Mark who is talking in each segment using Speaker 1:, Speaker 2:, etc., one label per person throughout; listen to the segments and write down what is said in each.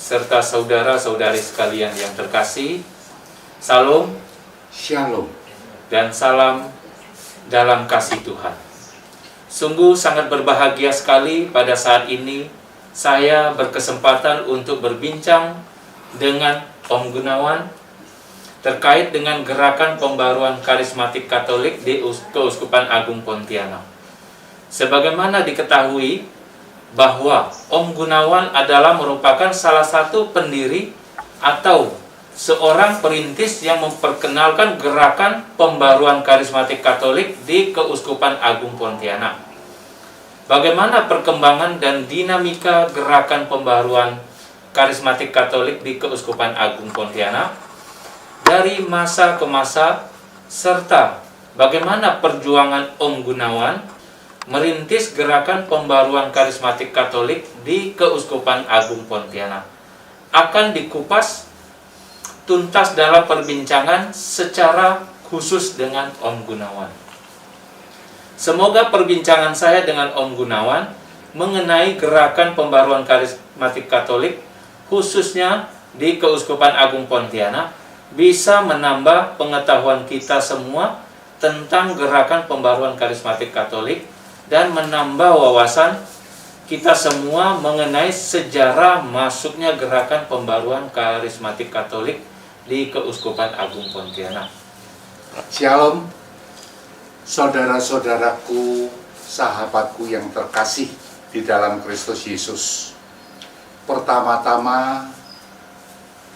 Speaker 1: serta saudara-saudari sekalian yang terkasih, Salam,
Speaker 2: Shalom,
Speaker 1: dan salam dalam kasih Tuhan. Sungguh sangat berbahagia sekali pada saat ini saya berkesempatan untuk berbincang dengan Om Gunawan terkait dengan gerakan pembaruan karismatik Katolik di Keuskupan Agung Pontianak. Sebagaimana diketahui bahwa Om Gunawan adalah merupakan salah satu pendiri atau seorang perintis yang memperkenalkan gerakan pembaruan karismatik Katolik di Keuskupan Agung Pontianak. Bagaimana perkembangan dan dinamika gerakan pembaruan karismatik Katolik di Keuskupan Agung Pontianak dari masa ke masa, serta bagaimana perjuangan Om Gunawan merintis gerakan pembaruan karismatik Katolik di Keuskupan Agung Pontianak akan dikupas tuntas dalam perbincangan secara khusus dengan Om Gunawan. Semoga perbincangan saya dengan Om Gunawan mengenai gerakan pembaruan karismatik Katolik khususnya di Keuskupan Agung Pontianak bisa menambah pengetahuan kita semua tentang gerakan pembaruan karismatik Katolik dan menambah wawasan kita semua mengenai sejarah masuknya gerakan pembaruan karismatik Katolik di Keuskupan Agung Pontianak.
Speaker 2: Shalom, saudara-saudaraku, sahabatku yang terkasih di dalam Kristus Yesus. Pertama-tama,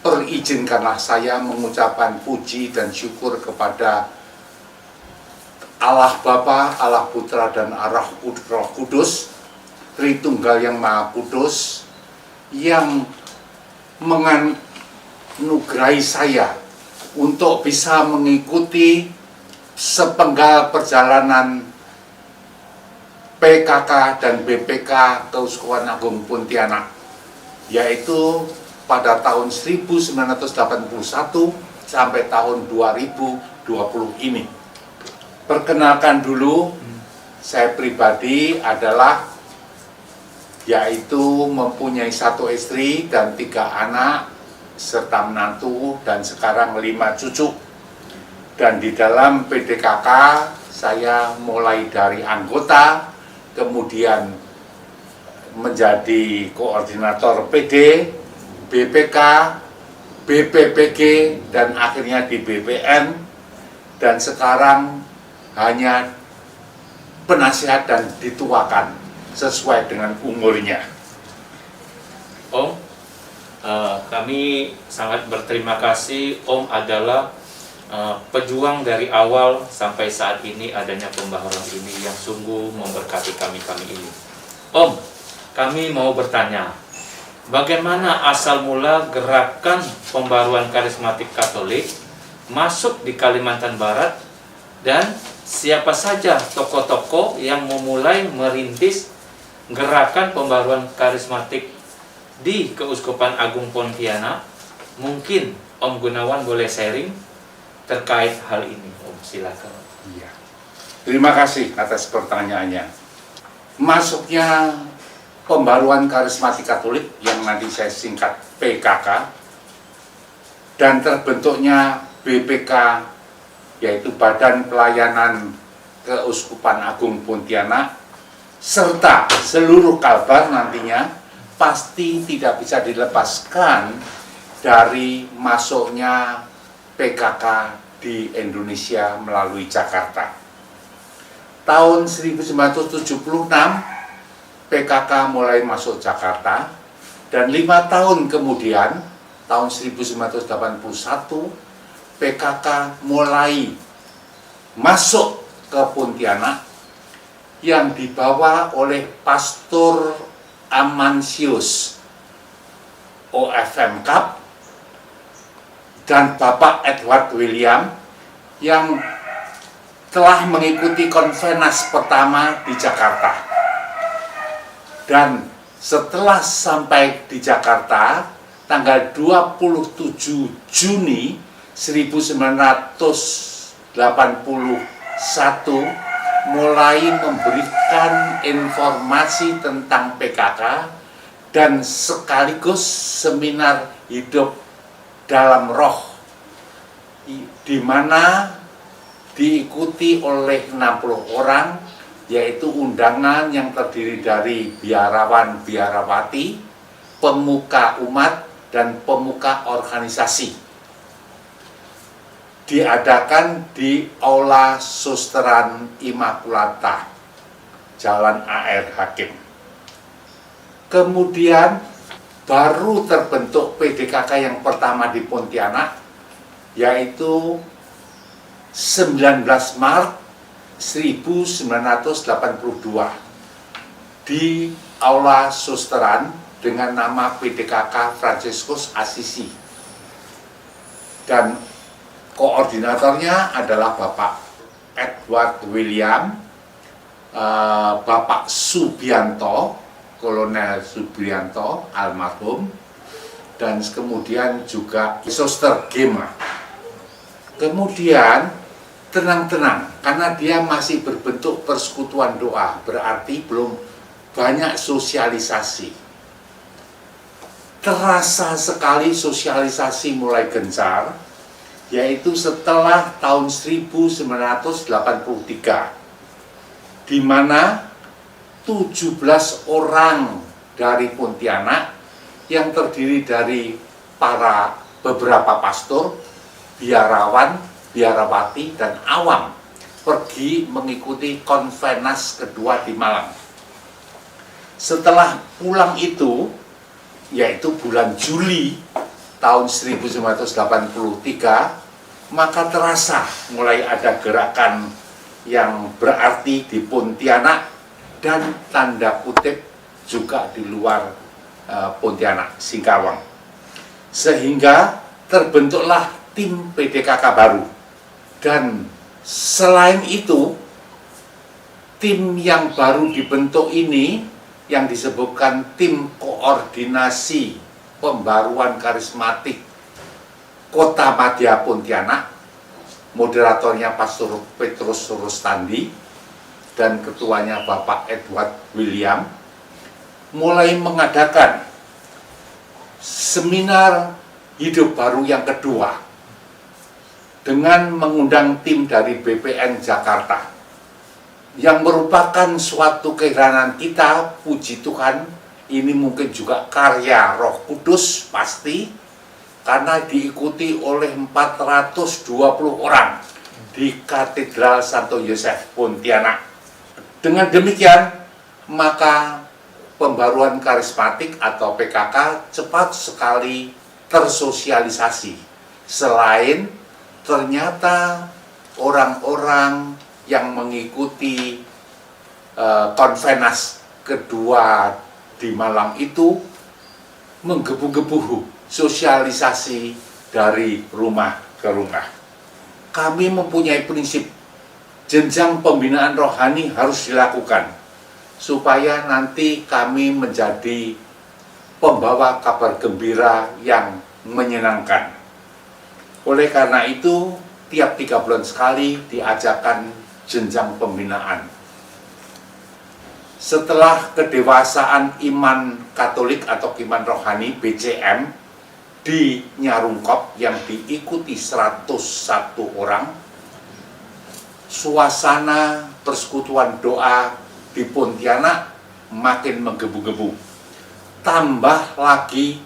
Speaker 2: perizinkanlah saya mengucapkan puji dan syukur kepada Allah Bapa, Allah Putra, dan Allah Roh Kudus, Tritunggal yang Maha Kudus, yang menganugerahi saya untuk bisa mengikuti sepenggal perjalanan PKK dan BPK Keuskupan Agung Pontianak, yaitu pada tahun 1981 sampai tahun 2020 ini. Perkenalkan dulu, saya pribadi adalah yaitu mempunyai 1 istri dan 3 anak serta menantu dan sekarang 5 cucu. Dan di dalam PDKK saya mulai dari anggota, kemudian menjadi koordinator PD, BPK, BPPG, dan akhirnya di BPN, dan sekarang hanya penasihat dan dituakan sesuai dengan umurnya.
Speaker 1: Om, kami sangat berterima kasih. Om adalah pejuang dari awal sampai saat ini adanya pembaharuan ini yang sungguh memberkati kami ini. Om, kami mau bertanya, bagaimana asal mula gerakan pembaruan karismatik Katolik masuk di Kalimantan Barat, dan siapa saja tokoh-tokoh yang memulai merintis gerakan pembaruan karismatik di Keuskupan Agung Pontianak? Mungkin Om Gunawan boleh sharing terkait hal ini. Om, silakan.
Speaker 2: Iya. Terima kasih atas pertanyaannya. Masuknya pembaruan karismatik Katolik yang nanti saya singkat PKK dan terbentuknya BPK, yaitu Badan Pelayanan Keuskupan Agung Pontianak, serta seluruh Kalbar nantinya pasti tidak bisa dilepaskan dari masuknya PKK di Indonesia melalui Jakarta. Tahun 1976 PKK mulai masuk Jakarta, dan 5 tahun kemudian tahun 1981 PKK mulai masuk ke Pontianak yang dibawa oleh Pastor Amansius OFM Cup dan Bapak Edward William yang telah mengikuti konvenas pertama di Jakarta. Dan setelah sampai di Jakarta tanggal 27 Juni 1981 mulai memberikan informasi tentang PKK dan sekaligus seminar hidup dalam roh, di mana diikuti oleh 60 orang, yaitu undangan yang terdiri dari biarawan biarawati, pemuka umat, dan pemuka organisasi. Diadakan di Aula Susteran Immaculata, Jalan AR Hakim. Kemudian baru terbentuk PDKK yang pertama di Pontianak, yaitu 19 Maret 1982 di Aula Susteran dengan nama PDKK Fransiskus Assisi. Dan koordinatornya adalah Bapak Edward William, Bapak Subianto, Kolonel Subianto almarhum, dan kemudian juga Suster Gema. Kemudian tenang-tenang, karena dia masih berbentuk persekutuan doa, berarti belum banyak sosialisasi. Terasa sekali sosialisasi mulai gencar, yaitu setelah tahun 1983, di mana 17 orang dari Pontianak yang terdiri dari beberapa pastor, biarawan, biarawati, dan awam pergi mengikuti konvenas kedua di Malang. Setelah pulang itu, yaitu bulan Juli tahun 1983, maka terasa mulai ada gerakan yang berarti di Pontianak dan tanda kutip juga di luar Pontianak, Singkawang. Sehingga terbentuklah tim PDKK baru. Dan selain itu, tim yang baru dibentuk ini yang disebutkan tim koordinasi pembaruan karismatik Kota Madya Pontianak, moderatornya Pastor Petrus Rustandi dan ketuanya Bapak Edward William, mulai mengadakan seminar hidup baru yang kedua dengan mengundang tim dari BPN Jakarta, yang merupakan suatu keheranan kita. Puji Tuhan, ini mungkin juga karya Roh Kudus pasti, karena diikuti oleh 420 orang di Katedral Santo Yosef Pontianak. Dengan demikian, maka pembaruan karismatik atau PKK cepat sekali tersosialisasi. Selain ternyata orang-orang yang mengikuti konvenas kedua di Malang itu menggebu-gebu sosialisasi dari rumah ke rumah. Kami mempunyai prinsip jenjang pembinaan rohani harus dilakukan supaya nanti kami menjadi pembawa kabar gembira yang menyenangkan. Oleh karena itu, tiap 3 bulan sekali diadakan jenjang pembinaan. Setelah kedewasaan iman Katolik atau iman rohani BCM di Nyarungkop yang diikuti 101 orang, suasana persekutuan doa di Pontianak makin menggebu-gebu. Tambah lagi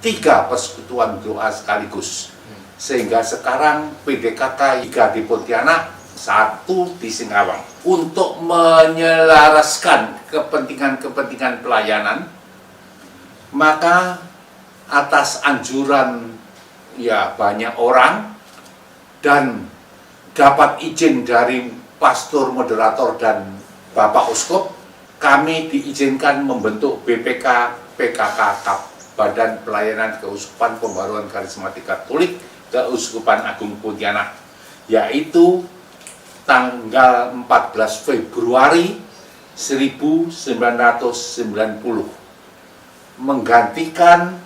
Speaker 2: 3 persekutuan doa sekaligus, sehingga sekarang PDKK 3 di Pontianak, 1 di Singkawang. Untuk menyelaraskan kepentingan-kepentingan pelayanan, maka atas anjuran banyak orang dan dapat izin dari pastor, moderator, dan Bapak Uskup, kami diizinkan membentuk BPK PKK Badan Pelayanan Keuskupan Pembaruan Karismatik Katolik Keuskupan Agung Pontianak, yaitu tanggal 14 Februari 1990, menggantikan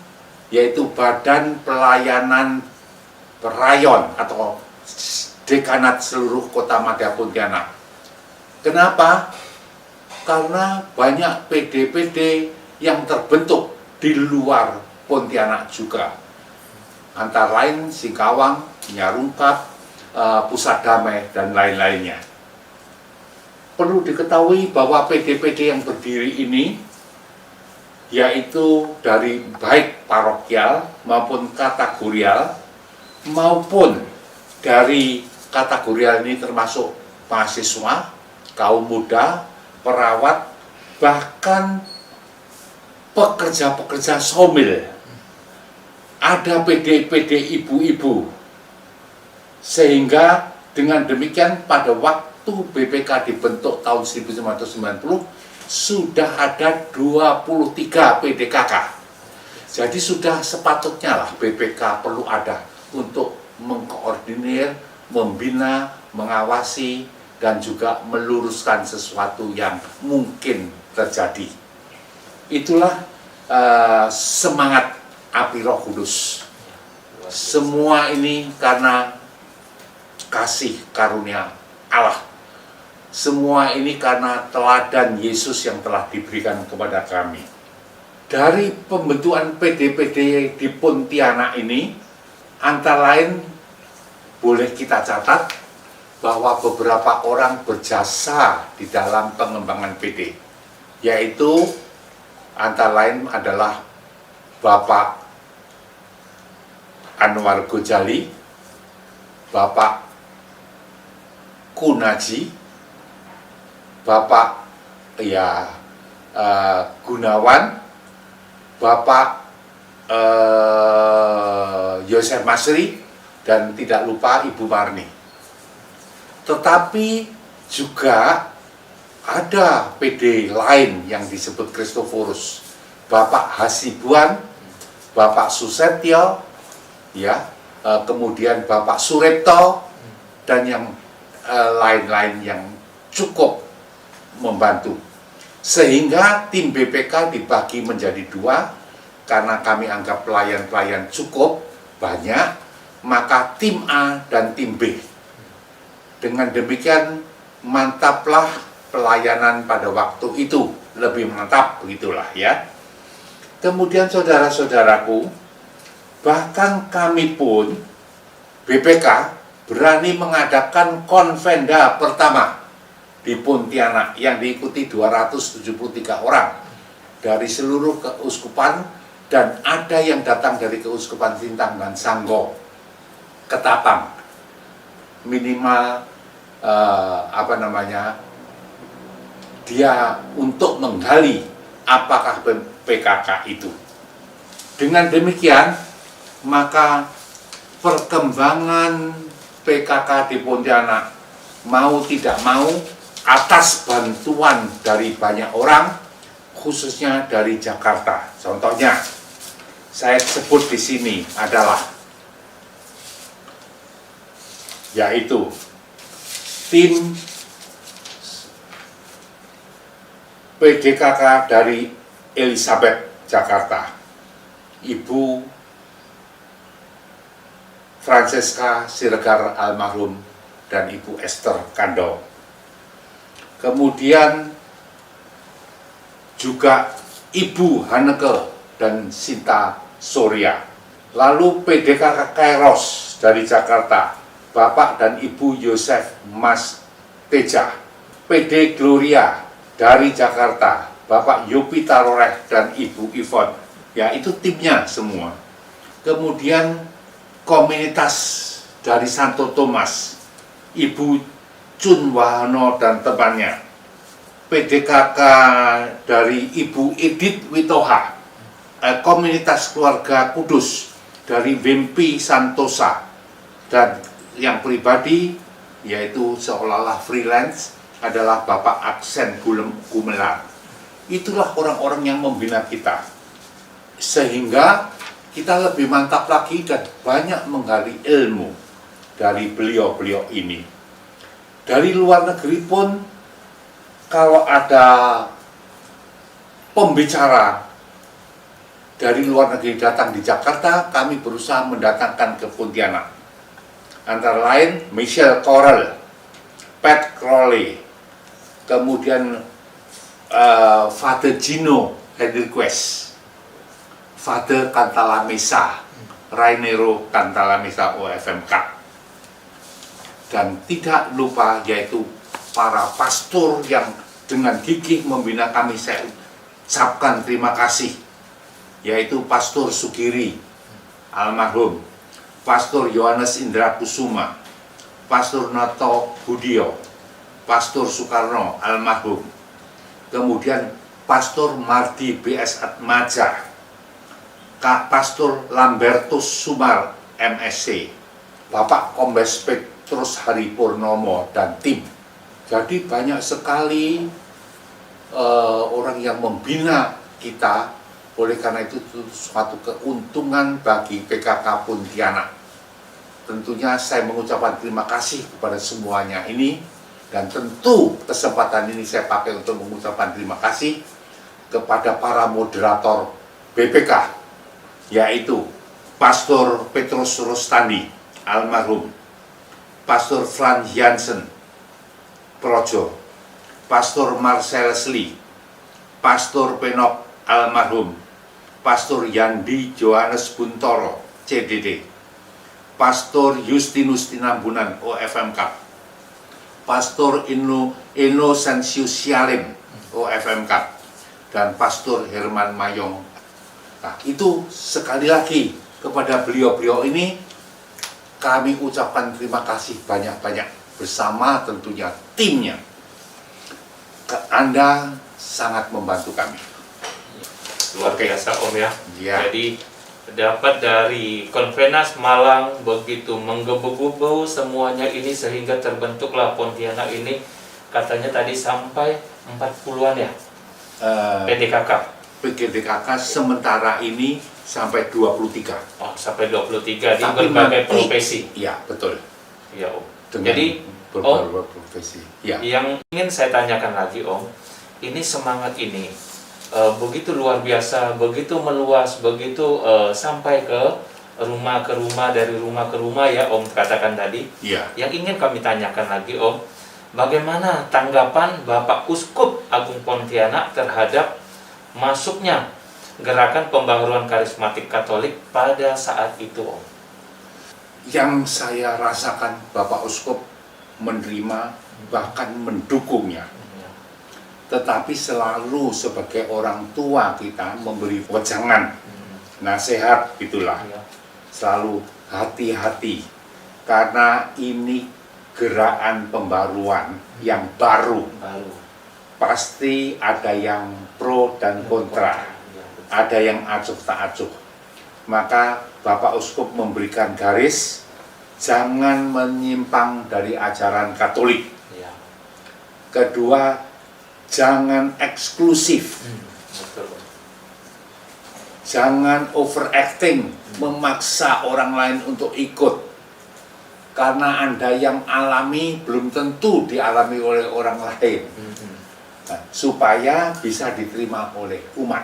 Speaker 2: yaitu Badan Pelayanan Rayon atau Dekanat seluruh Kota Madya Pontianak. Kenapa? Karena banyak PD-PD yang terbentuk di luar Pontianak juga. Antara lain Singkawang, Nyarungkap, Pusat Damai, dan lain-lainnya. Perlu diketahui bahwa PD-PD yang berdiri ini, yaitu dari baik parokial maupun kategorial, maupun dari kategorial ini termasuk mahasiswa, kaum muda, perawat, bahkan pekerja-pekerja somil. Ada PD-PD ibu-ibu. Sehingga dengan demikian pada waktu BPK dibentuk tahun 1990 sudah ada 23 PDKK. Jadi sudah sepatutnya lah BPK perlu ada untuk mengkoordinir, membina, mengawasi, dan juga meluruskan sesuatu yang mungkin terjadi. Itulah semangat api Roh Kudus. Semua ini karena kasih karunia Allah. Semua ini karena teladan Yesus yang telah diberikan kepada kami. Dari pembentukan PD-PD di Pontianak ini, antara lain boleh kita catat bahwa beberapa orang berjasa di dalam pengembangan PD, yaitu antara lain adalah Bapak Anwar Gojali, Bapak Kunaji, Bapak Gunawan, Bapak Yosef Masri, dan tidak lupa Ibu Marni. Tetapi juga ada PD lain yang disebut Kristoforus, Bapak Hasibuan, Bapak Susetyo, kemudian Bapak Surepto, dan yang lain-lain yang cukup membantu. Sehingga tim BPK dibagi menjadi dua, karena kami anggap pelayan-pelayan cukup banyak, maka tim A dan tim B. Dengan demikian mantaplah pelayanan pada waktu itu, lebih mantap begitulah ya. Kemudian saudara-saudaraku, bahkan kami pun BPK berani mengadakan konvenda pertama di Pontianak yang diikuti 273 orang dari seluruh keuskupan, dan ada yang datang dari keuskupan Sintang dan Sanggo, Ketapang. Minimal dia untuk menggali apakah PKK itu. Dengan demikian maka perkembangan PKK di Pontianak mau tidak mau atas bantuan dari banyak orang, khususnya dari Jakarta. Contohnya saya sebut di sini adalah yaitu tim PDKK dari Elizabeth Jakarta, Ibu Francesca Siregar almarhum dan Ibu Esther Kando. Kemudian juga Ibu Haneke dan Sinta Surya. Lalu PDKK Kairos dari Jakarta, Bapak dan Ibu Yosef Mas Teja. PD Gloria dari Jakarta, Bapak Yopi Taroreh dan Ibu Ivon. Ya, itu timnya semua. Kemudian komunitas dari Santo Thomas, Ibu Chun Wahano dan temannya. PDKK dari Ibu Edith Witoha, komunitas keluarga kudus dari Wimpi Santosa, dan yang pribadi yaitu seolah-olah freelance adalah Bapak Aksen Gumelar. Itulah orang-orang yang membina kita, sehingga kita lebih mantap lagi dan banyak menggali ilmu dari beliau-beliau ini. Dari luar negeri pun, kalau ada pembicara dari luar negeri datang di Jakarta, kami berusaha mendatangkan ke Pontianak. Antara lain Michelle Correll, Pat Crowley, kemudian Father Gino Henriques, Father Cantalamessa, Rainero Cantalamessa OFMK. Dan tidak lupa yaitu para pastor yang dengan gigih membina kami, saya ucapkan terima kasih, yaitu Pastor Sugiri almarhum, Pastor Yohanes Indra Kusuma, Pastor Noto Budio, Pastor Soekarno almarhum, kemudian Pastor Mardi BS Atmaja, Kak Pastor Lambertus Sumar MSc, Bapak Kombes Petrus Hari Purnomo dan tim. Jadi banyak sekali orang yang membina kita. Oleh karena itu suatu keuntungan bagi PKK Pontianak. Tentunya saya mengucapkan terima kasih kepada semuanya ini, dan tentu kesempatan ini saya pakai untuk mengucapkan terima kasih kepada para moderator BPK, yaitu Pastor Petrus Rostandi almarhum, Pastor Franz Jansen Projo, Pastor Marcel Sli, Pastor Penok almarhum, Pastor Yandi Johannes Buntoro CDD, Pastor Justinus Tinambunan OFMK, Pastor Innocentius Syalim OFMK, dan Pastor Herman Mayong. Nah, itu sekali lagi kepada beliau-beliau ini kami ucapkan terima kasih banyak-banyak bersama tentunya timnya. Anda sangat membantu kami.
Speaker 1: Luar biasa Om ya.
Speaker 2: Ya.
Speaker 1: Jadi dapat dari Konvenas Malang begitu menggebu-gebu semuanya ini sehingga terbentuklah Pontianak ini, katanya tadi sampai 40-an ya. PDKK.
Speaker 2: PDKK sementara ini sampai 23.
Speaker 1: Oh, sampai 23 di
Speaker 2: Tapi
Speaker 1: berbagai
Speaker 2: nanti-
Speaker 1: profesi.
Speaker 2: Ya, betul.
Speaker 1: Ya Om.
Speaker 2: Dengan
Speaker 1: Jadi
Speaker 2: beberapa profesi. Ya.
Speaker 1: yang ingin saya tanyakan lagi Om, ini semangat ini begitu luar biasa, begitu meluas, begitu sampai ke rumah, dari rumah ke rumah ya Om katakan tadi.
Speaker 2: Ya.
Speaker 1: Yang ingin kami tanyakan lagi Om, bagaimana tanggapan Bapak Uskup Agung Pontianak terhadap masuknya gerakan pembaharuan karismatik Katolik pada saat itu Om?
Speaker 2: Yang saya rasakan Bapak Uskup menerima bahkan mendukungnya. Tetapi selalu sebagai orang tua kita memberi wejangan, nasihat itulah.
Speaker 1: Ya.
Speaker 2: Selalu hati-hati karena ini gerakan pembaruan yang baru. Pasti ada yang pro dan kontra, ada yang acuh tak acuh. Maka Bapak Uskup memberikan garis, jangan menyimpang dari ajaran Katolik.
Speaker 1: Ya.
Speaker 2: Kedua, jangan eksklusif,
Speaker 1: Betul.
Speaker 2: jangan overacting, memaksa orang lain untuk ikut. Karena Anda yang alami belum tentu dialami oleh orang lain. Nah, supaya bisa diterima oleh umat.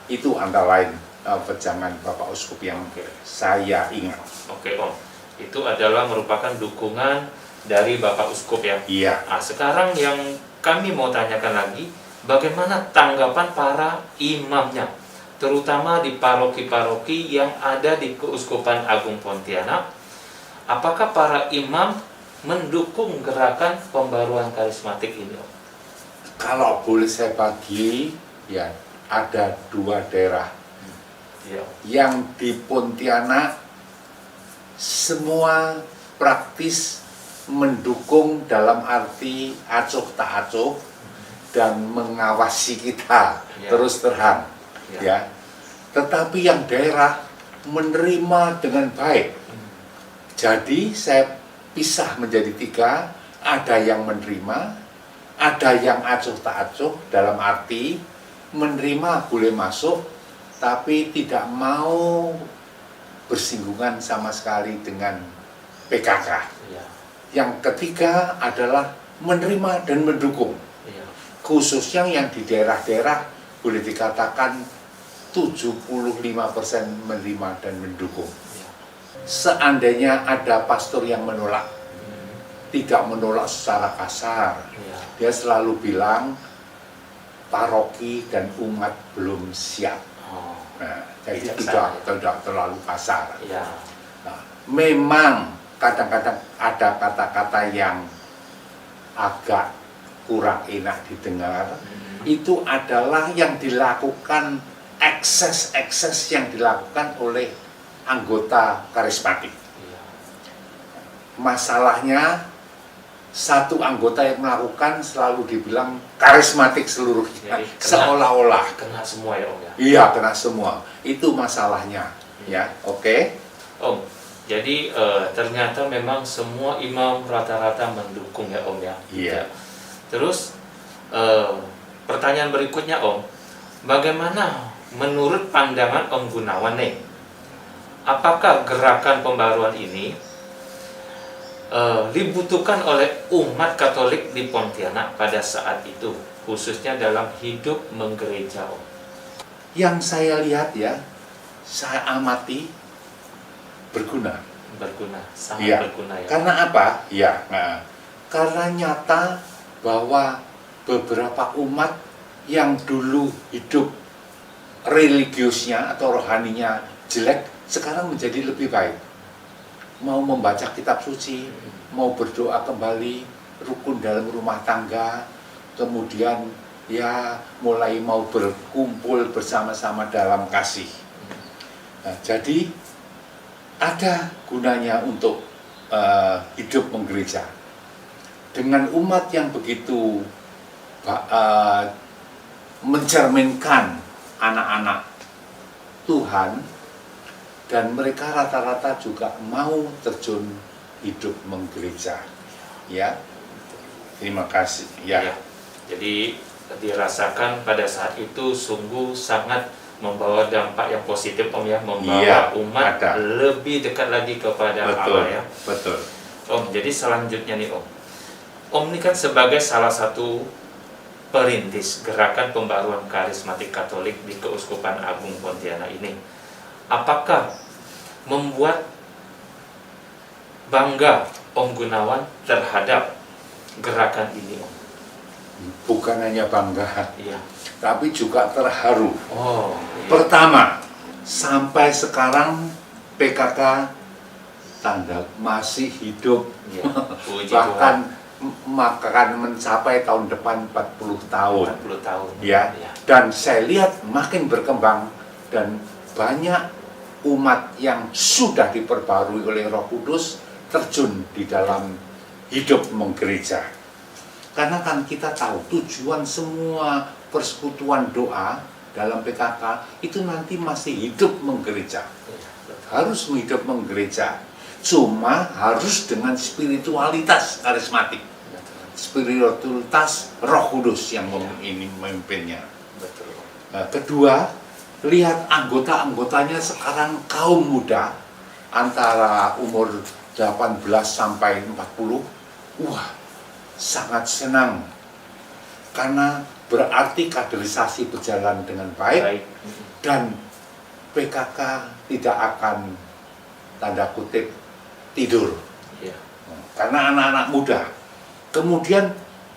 Speaker 2: Itu antara lain pejangan Bapak Uskup yang saya ingat.
Speaker 1: Oke Om, itu adalah merupakan dukungan dari Bapak Uskup ya.
Speaker 2: Iya.
Speaker 1: Nah, sekarang yang kami mau tanyakan lagi, bagaimana tanggapan para imamnya, terutama di paroki-paroki yang ada di Keuskupan Agung Pontianak. Apakah para imam mendukung gerakan pembaruan karismatik ini Om?
Speaker 2: Kalau boleh saya bagi, ya ada dua daerah.
Speaker 1: Ya.
Speaker 2: Yang di Pontianak semua praktis mendukung dalam arti acuh tak acuh dan mengawasi kita
Speaker 1: Ya.
Speaker 2: terus terang,
Speaker 1: Ya.
Speaker 2: ya. Tetapi yang daerah menerima dengan baik. Jadi saya pisah menjadi tiga, ada yang menerima, ada yang acuh tak acuh dalam arti menerima boleh masuk, tapi tidak mau bersinggungan sama sekali dengan PKK.
Speaker 1: Ya.
Speaker 2: Yang ketiga adalah menerima dan mendukung.
Speaker 1: Ya.
Speaker 2: Khususnya yang di daerah-daerah boleh dikatakan 75% menerima dan mendukung.
Speaker 1: Ya.
Speaker 2: Seandainya ada pastor yang menolak, tidak menolak secara kasar,
Speaker 1: Ya.
Speaker 2: dia selalu bilang, paroki dan umat belum siap.
Speaker 1: Oh,
Speaker 2: Nah, jadi
Speaker 1: bijaksana,
Speaker 2: tidak terlalu kasar.
Speaker 1: ya.
Speaker 2: Nah, memang kadang-kadang ada kata-kata yang agak kurang enak didengar. Itu adalah yang dilakukan, ekses-ekses yang dilakukan oleh anggota karismatik.
Speaker 1: Iya.
Speaker 2: Masalahnya satu anggota yang melakukan selalu dibilang karismatik seluruhnya,
Speaker 1: Jadi
Speaker 2: seolah-olah.
Speaker 1: kena semua ya Om ya.
Speaker 2: Iya, kena semua. Itu masalahnya. Ya, oke.
Speaker 1: Om, jadi ternyata memang semua imam rata-rata mendukung ya Om ya.
Speaker 2: Iya.
Speaker 1: Terus pertanyaan berikutnya Om, bagaimana menurut pandangan Om Gunawan nih? Apakah gerakan pembaruan ini dibutuhkan oleh umat Katolik di Pontianak pada saat itu, khususnya dalam hidup menggereja Om?
Speaker 2: Yang saya lihat ya, saya amati berguna.
Speaker 1: Berguna, sangat
Speaker 2: Iya.
Speaker 1: berguna ya.
Speaker 2: Karena apa? Ya, nah, karena nyata bahwa beberapa umat yang dulu hidup religiusnya atau rohaninya jelek, sekarang menjadi lebih baik. Mau membaca kitab suci, mau berdoa kembali, rukun dalam rumah tangga, kemudian ya mulai mau berkumpul bersama-sama dalam kasih. Nah, jadi ada gunanya untuk hidup menggereja. Dengan umat yang begitu mencerminkan anak-anak Tuhan, dan mereka rata-rata juga mau terjun hidup menggereja. Ya, terima kasih. Ya,
Speaker 1: Ya. Jadi dirasakan pada saat itu sungguh sangat membawa dampak yang positif Om ya, membawa
Speaker 2: Iya,
Speaker 1: umat
Speaker 2: ada.
Speaker 1: lebih dekat lagi kepada
Speaker 2: betul,
Speaker 1: Allah ya.
Speaker 2: betul.
Speaker 1: Om, jadi selanjutnya nih Om. Om ini kan sebagai salah satu perintis gerakan pembaruan karismatik Katolik di Keuskupan Agung Pontianak ini. Apakah membuat bangga Om Gunawan terhadap gerakan ini Om?
Speaker 2: Bukan hanya bangga,
Speaker 1: Iya.
Speaker 2: tapi juga terharu.
Speaker 1: Oh, iya.
Speaker 2: Pertama, sampai sekarang PKK tanda masih hidup.
Speaker 1: Iya. Puji
Speaker 2: Bahkan akan mencapai tahun depan 40 tahun.
Speaker 1: 40 tahun.
Speaker 2: Ya,
Speaker 1: Iya.
Speaker 2: dan saya lihat makin berkembang dan banyak umat yang sudah diperbarui oleh Roh Kudus terjun di dalam hidup menggereja. Karena kan kita tahu tujuan semua persekutuan doa dalam PKK itu nanti masih hidup menggereja.
Speaker 1: Iya, betul.
Speaker 2: Harus hidup menggereja. Cuma harus dengan spiritualitas karismatik.
Speaker 1: Betul.
Speaker 2: Spiritualitas Roh Kudus yang ini memimpinnya.
Speaker 1: Betul.
Speaker 2: Nah, kedua, lihat anggota-anggotanya sekarang kaum muda antara umur 18 sampai 40. Wah, sangat senang. Karena berarti kaderisasi berjalan dengan baik.
Speaker 1: Baik.
Speaker 2: Dan PKK tidak akan tanda kutip tidur.
Speaker 1: Iya.
Speaker 2: Karena anak-anak muda. Kemudian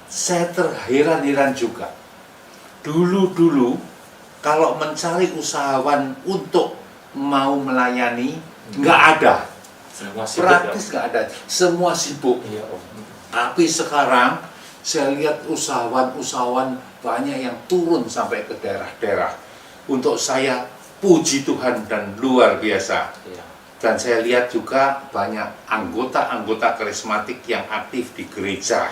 Speaker 2: saya terheran-heran juga. Dulu-dulu kalau mencari usahawan untuk mau melayani, nggak ada.
Speaker 1: Semua sibuk ya, Om.
Speaker 2: Praktis nggak ada. Semua sibuk.
Speaker 1: Iya Om.
Speaker 2: Tapi sekarang saya lihat usahawan-usahawan banyak yang turun sampai ke daerah-daerah. Untuk saya puji Tuhan dan luar biasa.
Speaker 1: Iya.
Speaker 2: Dan saya lihat juga banyak anggota-anggota karismatik yang aktif di gereja,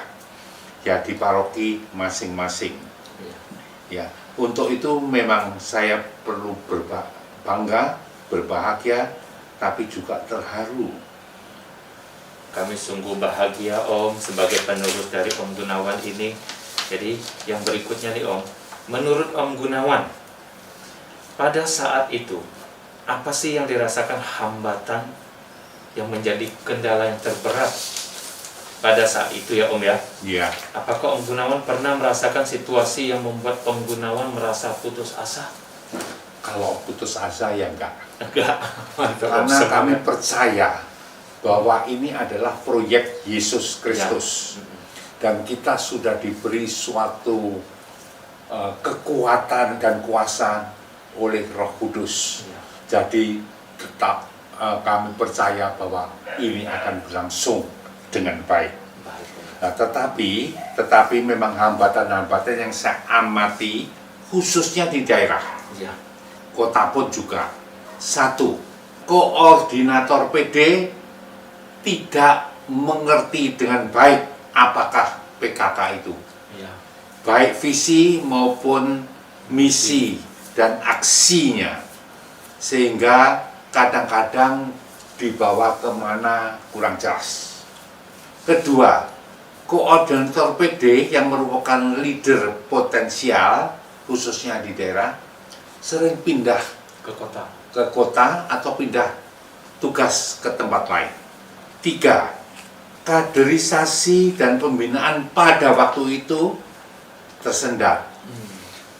Speaker 2: ya di paroki masing-masing.
Speaker 1: Iya.
Speaker 2: Ya, untuk itu memang saya perlu berbangga, berbahagia, tapi juga terharu.
Speaker 1: Kami sungguh bahagia Om sebagai penerus dari Om Gunawan ini. Jadi yang berikutnya nih Om, menurut Om Gunawan, pada saat itu apa sih yang dirasakan hambatan yang menjadi kendala yang terberat pada saat itu ya Om ya?
Speaker 2: Ya,
Speaker 1: Apakah Om Gunawan pernah merasakan situasi yang membuat Om Gunawan merasa putus asa?
Speaker 2: kalau putus asa ya enggak.
Speaker 1: Enggak. Mantap, Om.
Speaker 2: Karena
Speaker 1: Semangat.
Speaker 2: kami percaya bahwa ini adalah proyek Yesus Kristus.
Speaker 1: Ya.
Speaker 2: Dan kita sudah diberi suatu kekuatan dan kuasa oleh Roh Kudus.
Speaker 1: Iya.
Speaker 2: Jadi tetap kami percaya bahwa ini akan berlangsung dengan baik.
Speaker 1: Baik.
Speaker 2: Nah, tetapi memang hambatan-hambatan yang saya amati khususnya di daerah.
Speaker 1: Iya.
Speaker 2: Kota pun juga. Satu, koordinator PD tidak mengerti dengan baik apakah PKK itu.
Speaker 1: Iya.
Speaker 2: Baik visi maupun misi dan aksinya. Sehingga kadang-kadang dibawa kemana kurang jelas. Kedua, koordinator PD yang merupakan leader potensial khususnya di daerah sering pindah
Speaker 1: Ke kota.
Speaker 2: ke kota atau pindah tugas ke tempat lain. Tiga, kaderisasi dan pembinaan pada waktu itu tersendat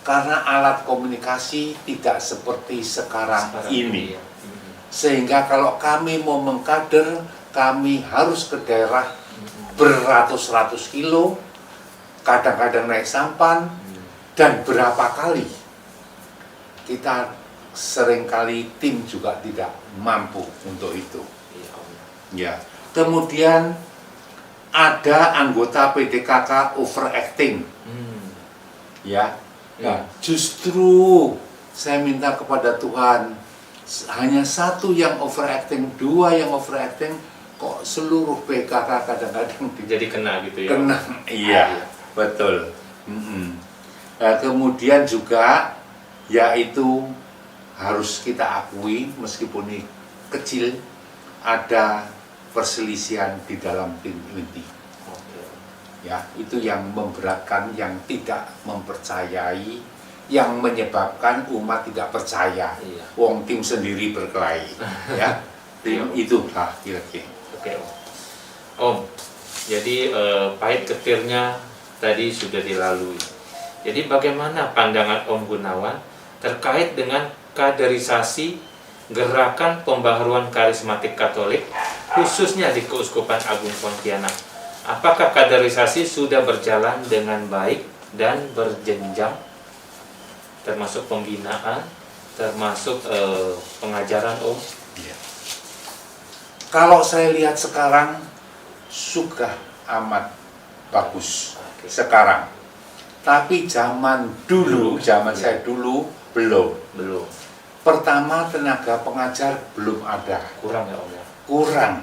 Speaker 2: karena alat komunikasi tidak seperti sekarang ini.
Speaker 1: Iya.
Speaker 2: Sehingga kalau kami mau mengkader, kami harus ke daerah beratus-ratus kilo, kadang-kadang naik sampan, dan berapa kali. Kita seringkali tim juga tidak mampu untuk itu.
Speaker 1: Iya, Om.
Speaker 2: Ya. Kemudian ada anggota PDKK overacting. Ya. Nah, justru saya minta kepada Tuhan, hanya satu yang overacting, dua yang overacting, kok seluruh PKK kadang-kadang
Speaker 1: Jadi kena gitu ya.
Speaker 2: kena. Iya, betul. Nah, kemudian juga yaitu harus kita akui meskipun ini kecil, ada perselisihan di dalam tim inti.
Speaker 1: Oke.
Speaker 2: Ya, itu yang memberatkan, yang tidak mempercayai, yang menyebabkan umat tidak percaya.
Speaker 1: Iya.
Speaker 2: Wong tim sendiri berkelahi. Ya, tim itulah kira-kira.
Speaker 1: Oke, Om. Om, jadi pahit getirnya tadi sudah dilalui. Jadi bagaimana pandangan Om Gunawan terkait dengan kaderisasi gerakan pembaharuan karismatik Katolik khususnya di Keuskupan Agung Pontianak? Apakah kaderisasi sudah berjalan dengan baik dan berjenjang, termasuk pembinaan, termasuk pengajaran, Om?
Speaker 2: Ya. Kalau saya lihat sekarang sudah amat bagus.
Speaker 1: Oke.
Speaker 2: Sekarang. Tapi zaman saya dulu belum.
Speaker 1: Belum.
Speaker 2: Pertama, tenaga pengajar belum ada.
Speaker 1: Kurang ya, Om ya?
Speaker 2: Kurang.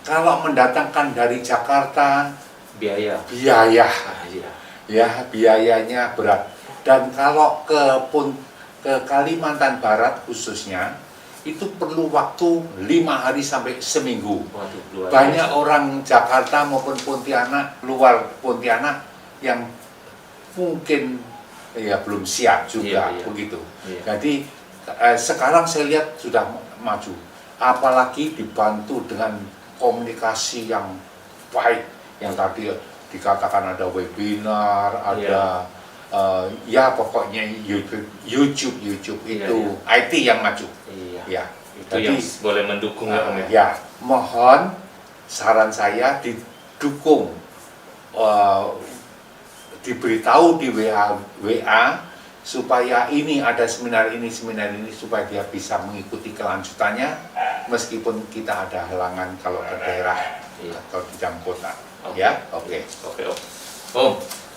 Speaker 2: Kalau mendatangkan dari Jakarta,
Speaker 1: Biaya.
Speaker 2: biaya.
Speaker 1: Iya.
Speaker 2: Ya, biayanya berat. Dan kalau ke Kalimantan Barat khususnya, itu perlu waktu 5 hari sampai seminggu.
Speaker 1: Waduh, luar
Speaker 2: Banyak
Speaker 1: biasa.
Speaker 2: orang Jakarta maupun Pontianak, luar Pontianak yang mungkin ya belum siap juga.
Speaker 1: Iya, iya.
Speaker 2: Begitu.
Speaker 1: Iya.
Speaker 2: Jadi sekarang saya lihat sudah maju, apalagi dibantu dengan komunikasi yang baik, yang tadi dikatakan ada webinar, ada ya pokoknya YouTube
Speaker 1: Iya,
Speaker 2: itu IT yang maju.
Speaker 1: Iya.
Speaker 2: Ya,
Speaker 1: Itu yang boleh mendukung ya, Om ya?
Speaker 2: ya, mohon saran saya didukung, diberitahu di WA supaya ini ada seminar ini supaya dia bisa mengikuti kelanjutannya meskipun kita ada halangan kalau ke daerah atau di dalam kota.
Speaker 1: Oke.
Speaker 2: Ya, oke.
Speaker 1: Oke, Om. Om,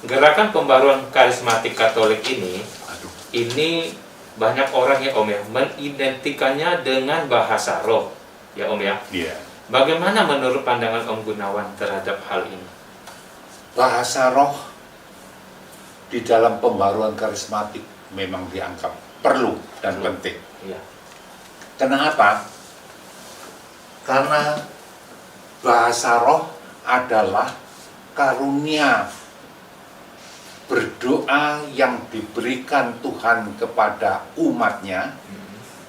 Speaker 1: gerakan pembaruan karismatik Katolik ini banyak orang ya, Om ya, mengidentikannya dengan bahasa roh, ya, Om ya.
Speaker 2: Iya.
Speaker 1: Bagaimana menurut pandangan Om Gunawan terhadap hal ini?
Speaker 2: Bahasa roh di dalam pembaruan karismatik memang dianggap perlu dan penting.
Speaker 1: Iya.
Speaker 2: Kenapa? Karena bahasa roh adalah karunia berdoa yang diberikan Tuhan kepada umatnya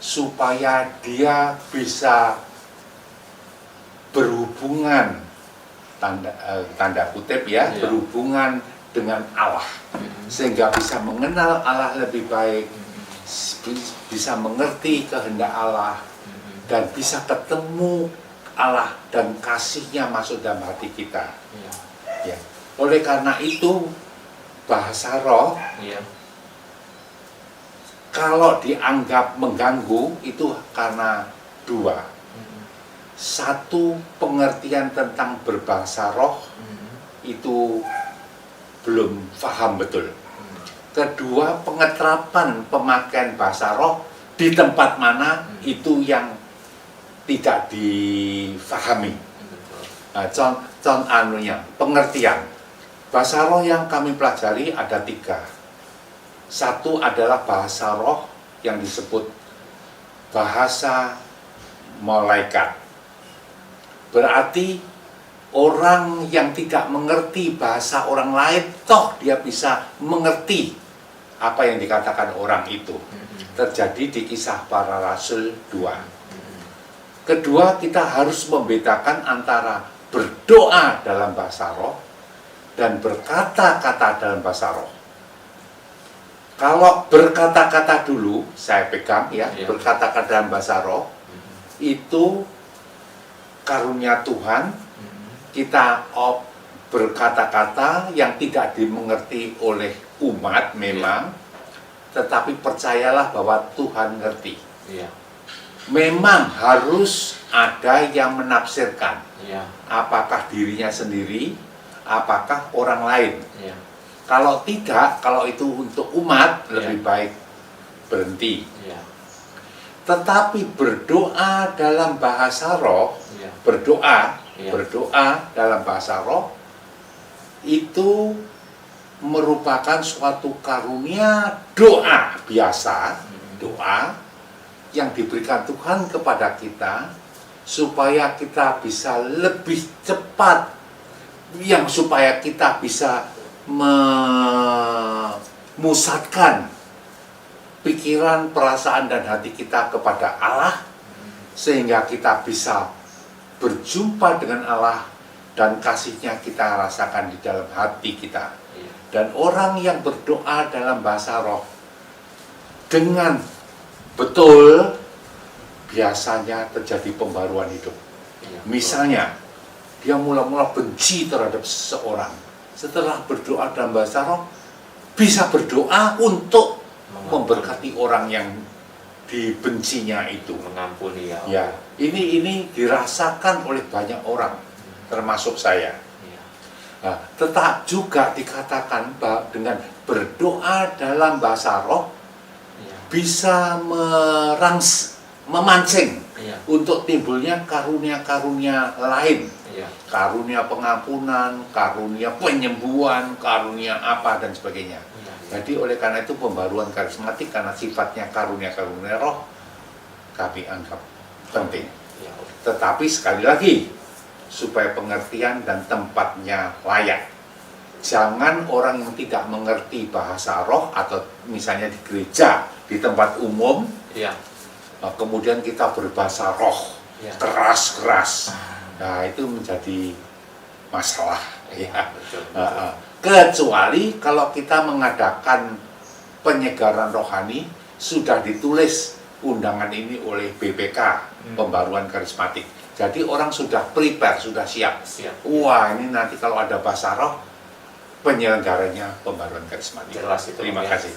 Speaker 2: supaya dia bisa berhubungan tanda kutip ya,
Speaker 1: Iya.
Speaker 2: berhubungan dengan Allah sehingga bisa mengenal Allah lebih baik, bisa mengerti kehendak Allah dan bisa ketemu Allah dan kasih-Nya masuk dalam hati kita.
Speaker 1: Iya.
Speaker 2: Ya. Oleh karena itu bahasa roh
Speaker 1: Iya.
Speaker 2: Kalau dianggap mengganggu itu karena dua. Satu, pengertian tentang berbahasa roh itu belum paham betul. Kedua, pengeterapan pemakaian bahasa roh di tempat mana itu yang tidak difahami. Nah, pengertian bahasa roh yang kami pelajari ada 3. Satu adalah bahasa roh yang disebut bahasa malaikat. Berarti orang yang tidak mengerti bahasa orang lain, toh dia bisa mengerti apa yang dikatakan orang itu. Terjadi di Kisah Para Rasul 2. Kedua, kita harus membedakan antara berdoa dalam bahasa roh dan berkata-kata dalam bahasa roh. Kalau berkata-kata dulu, saya pegang ya, berkata-kata dalam bahasa roh, itu karunia Tuhan, kita berkata-kata yang tidak dimengerti oleh umat memang, tetapi percayalah bahwa Tuhan ngerti. Memang harus ada yang menafsirkan, apakah dirinya sendiri, apakah orang lain. Kalau tidak, kalau itu untuk umat, lebih baik berhenti. Tetapi berdoa dalam bahasa roh, berdoa dalam bahasa roh, itu merupakan suatu karunia doa biasa, doa yang diberikan Tuhan kepada kita, supaya kita bisa lebih cepat, supaya kita bisa memusatkan pikiran, perasaan, dan hati kita kepada Allah, sehingga kita bisa berjumpa dengan Allah dan kasih-Nya kita rasakan di dalam hati kita. Dan orang yang berdoa dalam bahasa roh dengan betul, biasanya terjadi pembaruan hidup. Misalnya, dia mula-mula benci terhadap seseorang. Setelah berdoa dalam bahasa roh, bisa berdoa untuk memberkati orang yang dibencinya itu.
Speaker 1: Mengampuni ya.
Speaker 2: Ya, ini dirasakan oleh banyak orang, termasuk saya. Nah, tetap juga dikatakan bahwa dengan berdoa dalam bahasa roh bisa memancing untuk timbulnya karunia-karunia lain. Karunia pengampunan, karunia penyembuhan, karunia apa dan sebagainya. Jadi oleh karena itu pembaruan karismatik karena sifatnya karunia-karunia roh kami anggap penting. Tetapi sekali lagi, supaya pengertian dan tempatnya layak. Jangan orang yang tidak mengerti bahasa roh atau misalnya di gereja, di tempat umum, kemudian kita berbahasa roh, keras-keras. Nah, itu menjadi masalah. Kecuali kalau kita mengadakan penyegaran rohani, sudah ditulis undangan ini oleh BPK, Pembaruan Karismatik. Jadi orang sudah prepare, sudah siap. Wah, ini nanti kalau ada bahasa roh, penyelenggaranya Pembaruan Karismatik.
Speaker 1: Jelas itu.
Speaker 2: Terima kasih.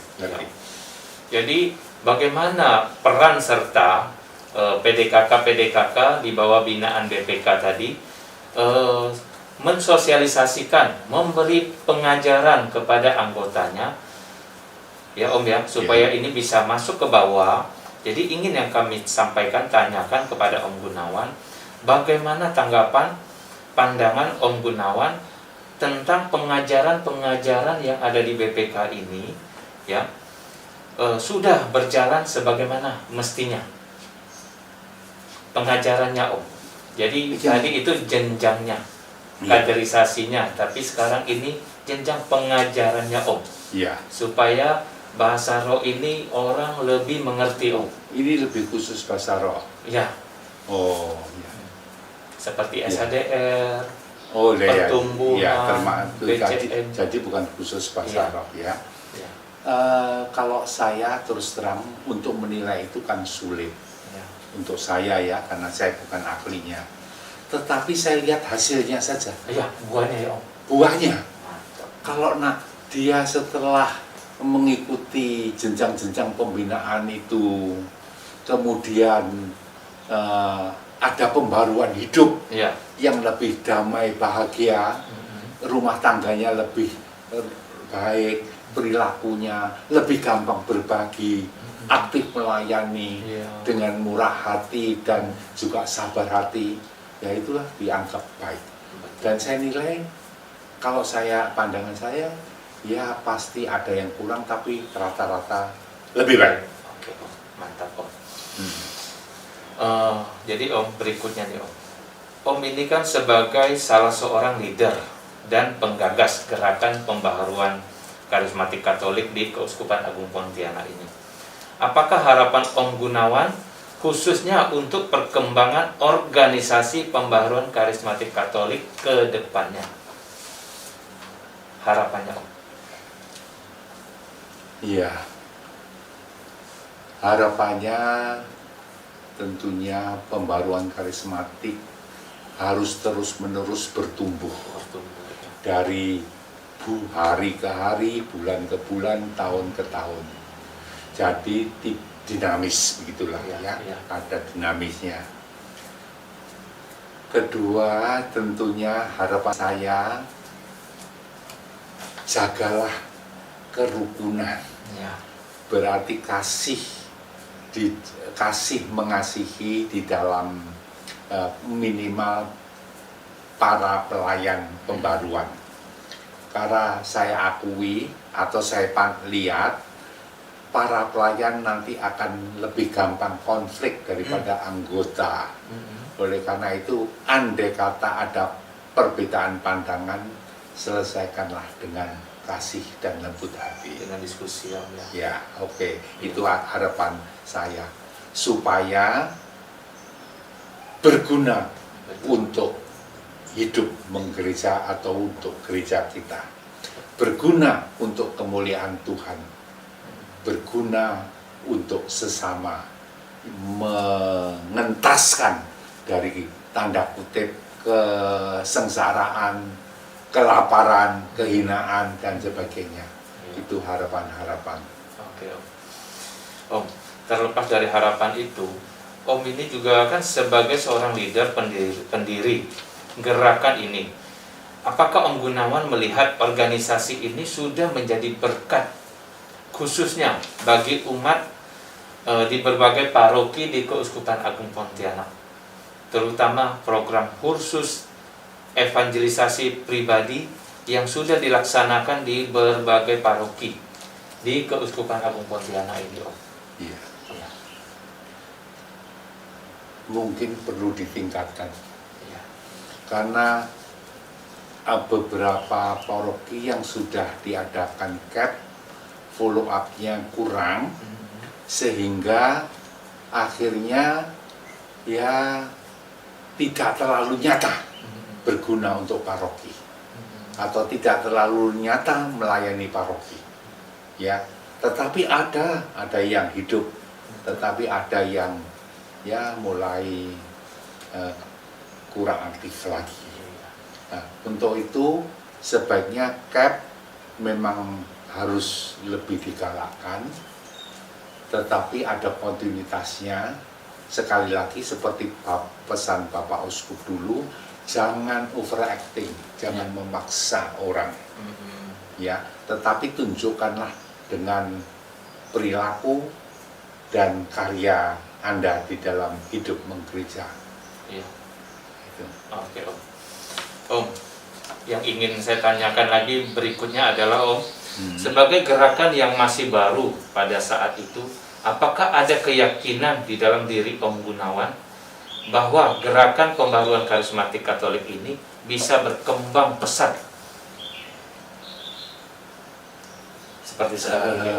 Speaker 1: Jadi bagaimana peran serta PDKK di bawah binaan BPK tadi mensosialisasikan, memberi pengajaran kepada anggotanya, ya Om ya, supaya ini bisa masuk ke bawah. Jadi ingin yang kami sampaikan, tanyakan kepada Om Gunawan, bagaimana tanggapan, pandangan Om Gunawan tentang pengajaran-pengajaran yang ada di BPK ini, ya, sudah berjalan sebagaimana mestinya pengajarannya Om. Jadi tadi itu jenjangnya, kaderisasinya, tapi sekarang ini jenjang pengajarannya Om. Supaya bahasa roh ini orang lebih mengerti Om.
Speaker 2: Ini lebih khusus bahasa roh. Oh, ya.
Speaker 1: Seperti SHDR,
Speaker 2: pertumbuhan,
Speaker 1: BCM.
Speaker 2: jadi bukan khusus bahasa roh ya. Kalau saya terus terang untuk menilai itu kan sulit. Untuk saya ya, karena saya bukan ahlinya. Tetapi saya lihat hasilnya saja.
Speaker 1: Buahnya ya Om.
Speaker 2: Buahnya. Kalau dia setelah mengikuti jenjang-jenjang pembinaan itu, kemudian ada pembaruan hidup
Speaker 1: Ya.
Speaker 2: yang lebih damai, bahagia, rumah tangganya lebih baik, perilakunya lebih gampang berbagi, aktif melayani
Speaker 1: Iya.
Speaker 2: dengan murah hati dan juga sabar hati, ya itulah dianggap baik. Dan saya nilai, kalau pandangan saya, ya pasti ada yang kurang, tapi rata-rata lebih baik.
Speaker 1: Oke, Om. Mantap, Om. Jadi Om, berikutnya nih Om. Om ini kan sebagai salah seorang leader dan penggagas gerakan pembaharuan karismatik Katolik di Keuskupan Agung Pontianak ini. Apakah harapan Om Gunawan khususnya untuk perkembangan organisasi pembaharuan karismatik Katolik ke depannya? Harapannya Om.
Speaker 2: Iya, harapannya tentunya pembaruan karismatik harus terus-menerus bertumbuh dari hari ke hari, bulan ke bulan, tahun ke tahun. Jadi dinamis begitulah ya, ada dinamisnya. Kedua, tentunya harapan saya, jagalah kerukunan.
Speaker 1: Ya.
Speaker 2: Berarti kasih mengasihi di dalam minimal para pelayan pembaruan. Karena saya akui atau saya lihat, para pelayan nanti akan lebih gampang konflik daripada anggota. Oleh karena itu, andai kata ada perbedaan pandangan, selesaikanlah dengan kasih dan lembut hati.
Speaker 1: Dengan diskusi ya.
Speaker 2: Ya, oke. Itu harapan saya. Supaya berguna untuk hidup menggereja atau untuk gereja kita. Berguna untuk kemuliaan Tuhan. Berguna untuk sesama. Mengentaskan dari tanda kutip kesengsaraan, kelaparan, kehinaan, dan sebagainya. Itu harapan-harapan.
Speaker 1: Oke, Om. Om, terlepas dari harapan itu, Om ini juga kan sebagai seorang leader pendiri gerakan ini. Apakah Om Gunawan melihat organisasi ini sudah menjadi berkat khususnya bagi umat di berbagai paroki di Keuskupan Agung Pontianak, terutama program kursus evangelisasi pribadi yang sudah dilaksanakan di berbagai paroki di Keuskupan Agung Pontianak ini, Om?
Speaker 2: Iya. Mungkin perlu ditingkatkan.
Speaker 1: Iya.
Speaker 2: Karena beberapa paroki yang sudah diadakan CAP, follow up-nya kurang, sehingga akhirnya ya tidak terlalu nyata berguna untuk paroki, atau tidak terlalu nyata melayani paroki. Ya, tetapi ada yang hidup, tetapi ada yang ya mulai kurang aktif lagi. Nah, untuk itu sebaiknya CAP memang harus lebih digalakkan, tetapi ada kontinuitasnya. Sekali lagi seperti pesan Bapak Uskup dulu, jangan overacting, jangan memaksa orang, ya. Tetapi tunjukkanlah dengan perilaku dan karya Anda di dalam hidup menggereja.
Speaker 1: Iya.
Speaker 2: Itu.
Speaker 1: Oke, Om. Om, yang ingin saya tanyakan lagi berikutnya adalah Om, sebagai gerakan yang masih baru pada saat itu, apakah ada keyakinan di dalam diri Om Gunawan bahwa gerakan pembaruan karismatik Katolik ini bisa berkembang pesat seperti saat ini?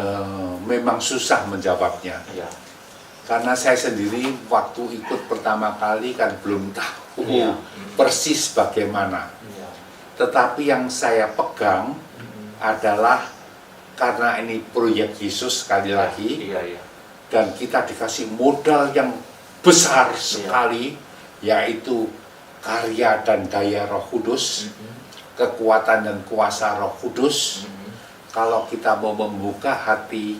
Speaker 2: Memang susah menjawabnya.
Speaker 1: Ya.
Speaker 2: Karena saya sendiri waktu ikut pertama kali kan belum tahu
Speaker 1: Iya.
Speaker 2: persis bagaimana.
Speaker 1: Ya.
Speaker 2: Tetapi yang saya pegang adalah karena ini proyek Yesus sekali lagi,
Speaker 1: Iya, iya.
Speaker 2: dan kita dikasih modal yang besar sekali, yaitu karya dan daya Roh Kudus, kekuatan dan kuasa Roh Kudus, Kalau kita mau membuka hati,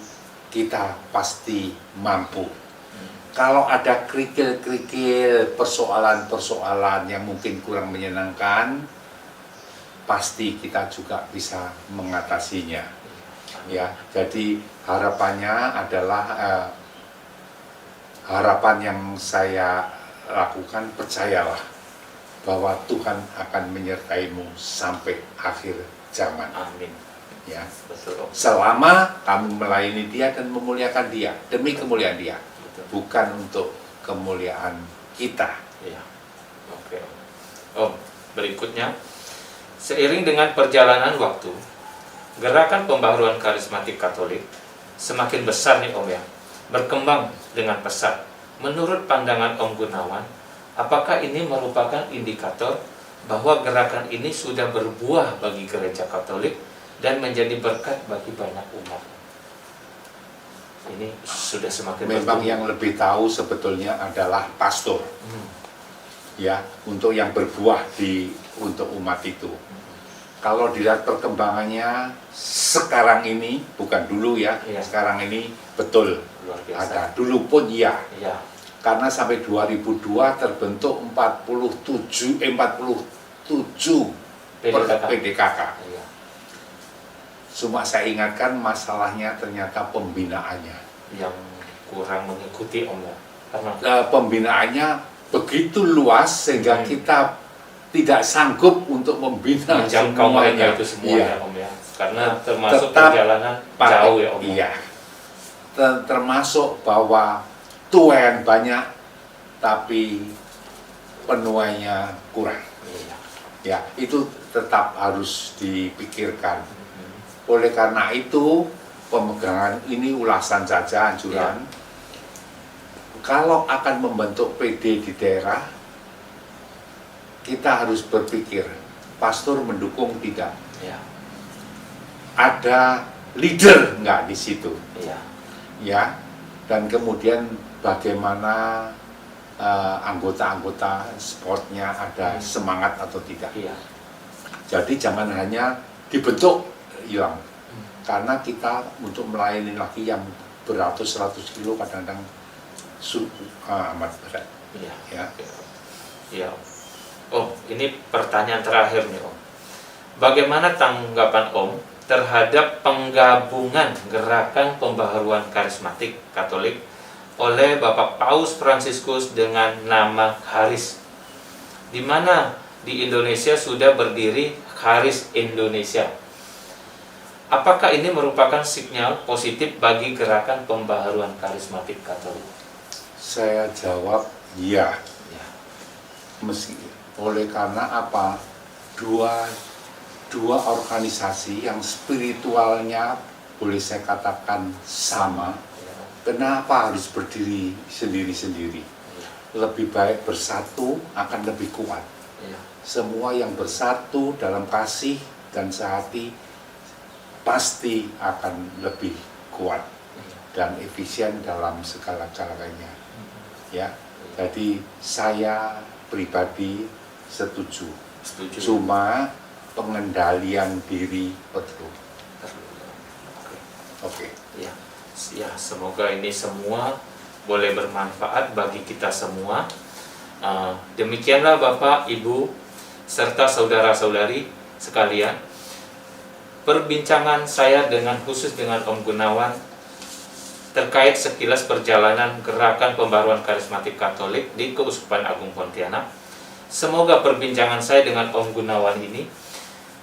Speaker 2: kita pasti mampu. Kalau ada kerikil-kerikil, persoalan-persoalan yang mungkin kurang menyenangkan, pasti kita juga bisa mengatasinya. Ya, jadi harapannya adalah harapan yang saya lakukan, percayalah bahwa Tuhan akan menyertaimu sampai akhir zaman.
Speaker 1: Amin.
Speaker 2: Ya,
Speaker 1: Betul, Om.
Speaker 2: selama kamu melayani Dia dan memuliakan Dia demi kemuliaan Dia,
Speaker 1: Betul.
Speaker 2: bukan untuk kemuliaan kita.
Speaker 1: Iya. Oke. Om, berikutnya, seiring dengan perjalanan waktu, gerakan pembaharuan karismatik Katolik semakin besar nih Om ya, berkembang dengan pesat. Menurut pandangan Om Gunawan, apakah ini merupakan indikator bahwa gerakan ini sudah berbuah bagi gereja Katolik dan menjadi berkat bagi banyak umat? Ini sudah semakin
Speaker 2: Memang
Speaker 1: bertumbuh.
Speaker 2: yang lebih tahu sebetulnya adalah pastor, ya, untuk yang berbuah untuk umat itu. Kalau dilihat perkembangannya sekarang ini, bukan dulu ya,
Speaker 1: Iya.
Speaker 2: sekarang ini betul
Speaker 1: Luar biasa.
Speaker 2: ada. Dulu pun iya,
Speaker 1: Iya.
Speaker 2: karena sampai 2002 terbentuk 47 PDKK.
Speaker 1: Iya.
Speaker 2: Cuma saya ingatkan masalahnya ternyata pembinaannya.
Speaker 1: Yang kurang mengikuti Om ya. Karena
Speaker 2: Pembinaannya begitu luas sehingga kita tidak sanggup untuk membina
Speaker 1: menjangkau mereka
Speaker 2: semuanya.
Speaker 1: itu semua
Speaker 2: Iya.
Speaker 1: ya Om ya. Karena termasuk
Speaker 2: Tetap
Speaker 1: perjalanan
Speaker 2: Pak,
Speaker 1: jauh ya Om.
Speaker 2: Iya. Termasuk bahwa tuayan banyak tapi penuainya kurang.
Speaker 1: Iya.
Speaker 2: Ya, itu tetap harus dipikirkan. Oleh karena itu, pemegangan ini ulasan saja, anjuran. Kalau akan membentuk PD di daerah, kita harus berpikir, pastor mendukung tidak?
Speaker 1: Iya.
Speaker 2: Ada leader nggak di situ?
Speaker 1: Iya.
Speaker 2: Ya, dan kemudian bagaimana anggota-anggota sportnya ada semangat atau tidak?
Speaker 1: Iya.
Speaker 2: Jadi jangan hanya dibentuk hilang, karena kita untuk melayani lagi yang beratus-ratus kilo kadang-kadang amat berat.
Speaker 1: Iya.
Speaker 2: Ya.
Speaker 1: Iya. Om, ini pertanyaan terakhir nih Om. Bagaimana tanggapan Om terhadap penggabungan gerakan pembaharuan karismatik Katolik oleh Bapak Paus Fransiskus dengan nama Charis, di mana di Indonesia sudah berdiri Charis Indonesia? Apakah ini merupakan sinyal positif bagi gerakan pembaharuan karismatik Katolik?
Speaker 2: Saya jawab iya.
Speaker 1: Ya.
Speaker 2: Oleh karena apa? Dua organisasi yang spiritualnya boleh saya katakan sama. Kenapa harus berdiri sendiri-sendiri? Lebih baik bersatu akan lebih kuat.
Speaker 1: Ya.
Speaker 2: Semua yang bersatu dalam kasih dan sehati pasti akan lebih kuat dan efisien dalam segala-galanya. Ya, jadi saya pribadi setuju.
Speaker 1: Setuju.
Speaker 2: Cuma pengendalian diri perlu. Oke.
Speaker 1: Ya. Ya, semoga ini semua boleh bermanfaat bagi kita semua. Demikianlah Bapak, Ibu, serta saudara-saudari sekalian, perbincangan saya khusus dengan Om Gunawan terkait sekilas perjalanan gerakan pembaruan karismatik Katolik di Keuskupan Agung Pontianak. Semoga perbincangan saya dengan Om Gunawan ini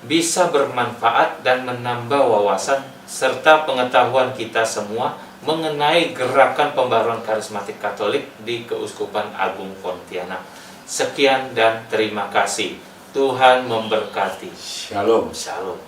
Speaker 1: bisa bermanfaat dan menambah wawasan serta pengetahuan kita semua mengenai gerakan pembaruan karismatik Katolik di Keuskupan Agung Pontianak. Sekian dan terima kasih. Tuhan memberkati.
Speaker 2: Shalom.
Speaker 1: Shalom.